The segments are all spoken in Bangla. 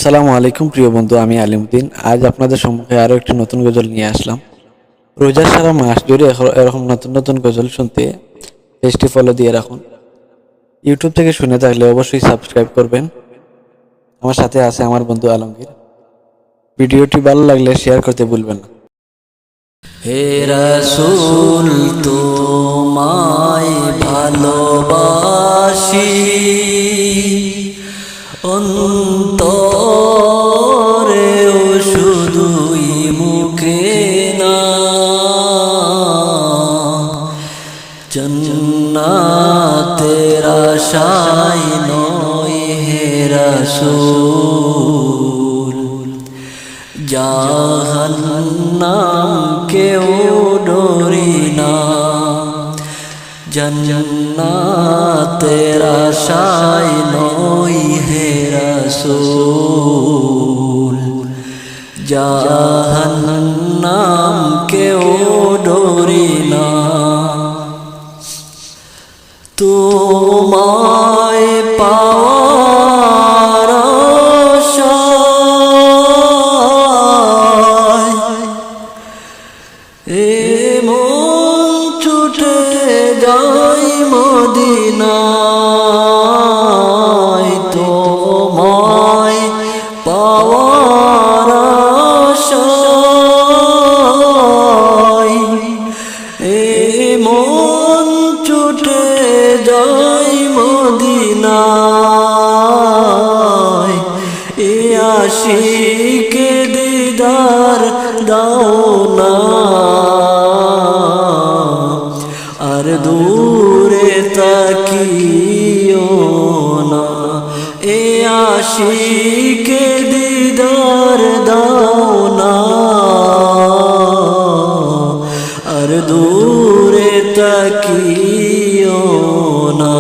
আসসালামু আলাইকুম প্রিয় বন্ধু, আমি আলিমউদ্দিন। আজ আপনাদের সম্মুখে আরও একটি নতুন গজল নিয়ে আসলাম। রোজার সারা মাস জুড়ে এরকম নতুন নতুন গজল শুনতে পেজটি ফলো দিয়ে রাখুন। ইউটিউব থেকে শুনে থাকলে অবশ্যই সাবস্ক্রাইব করবেন। আমার সাথে আছে আমার বন্ধু আলমগীর। ভিডিওটি ভালো লাগলে শেয়ার করতে ভুলবেন না। হে রাসূল তোমায় ভালোবাসি, অন্তরেও শুধুই মুখে না, জান্নাতের আশায় নয় হে রাসূল, জাহান্নাম কেউ ডরি না, জান্নাতের আশায় নয় হে রাসূল, জাহান্নাম কেউ ডরি না। তোমায় পাওয়ার আশায় এ মন ছুটে যাই মদিনায়, তোমায় পাওয়ার আশায় এ মন ছুটে যাই মদিনায়, এ আশিকে দিদার দাও না, আর দূরে তাকিও না, এ আশিকে দিদার দাও না, আর দূরে তাকিও না।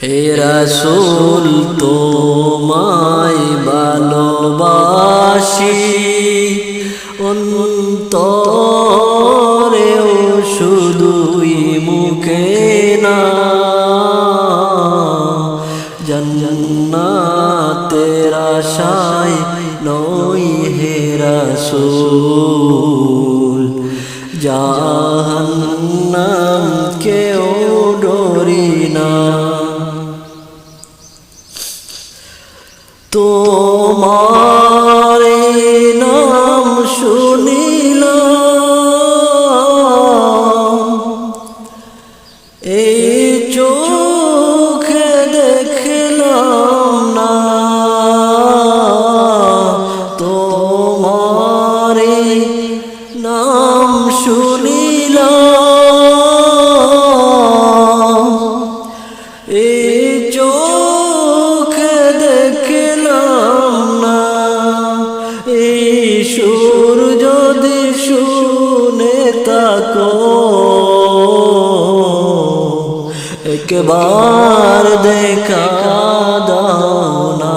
হে রাসূল তোমায় ভালোবাসি, অন্তরেও শুধুই মুখে না, জান্নাতের আশায় নয় হে রাসূল, জাহান্নাম কেউ ডরি না। তোমার নাম শুনিলাম, এই চোখে দেখলাম না, তোমার নাম শুনিলাম, এই চোখে দেখলাম না, এই সুর যদি শুনে থাকো একবার দেখা দাও না,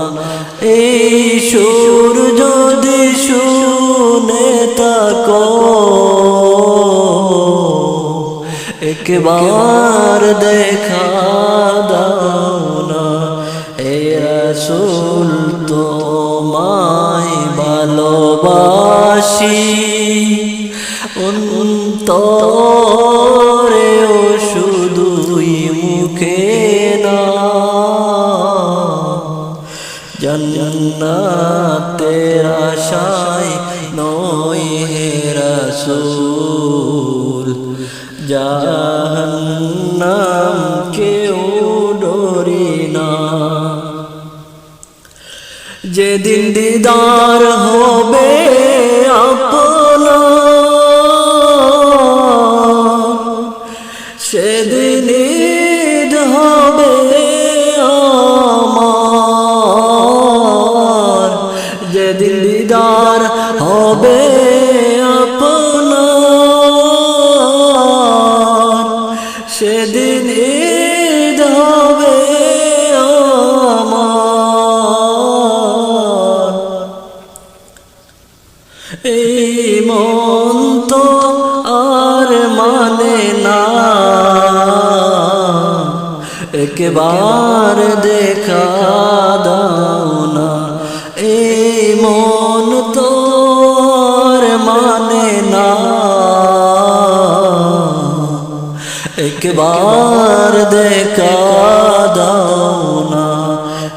এই সুর যদি শুনে থাকো একবার দেখা দাও না। হে রাসূল তোমায় ভালোবাসি, অন্তরেও শুধুই মুখে না, জান্নাতের আশায় নয় হে রাসূল, জাহান্নাম কেউ ডরি না। যেদিন দিদার হবে আপনার, সেদিন ঈদ হবে আমার, যেদিন দিদার হবে আপনার, সেদিন ঈদ হবে আমার। এই মন তো আর মানে না, একবার দেখা দাও একবার দেখা দাও না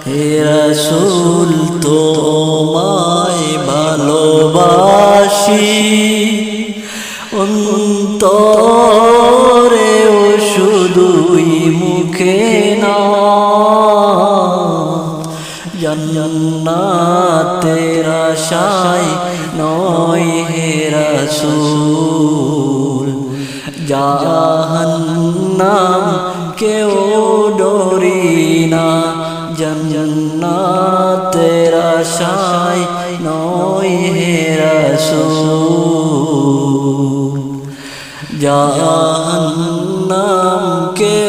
হে রাসূল তোমায় ভালোবাসি অন্তরে ও শুধুই মুখে না জান্নাতের আশায় নয় হে রাসূল জাহান্নাম কেউ ডরি না জান্নাতের আশায় নয় হে রাসূল জাহান্নাম কেউ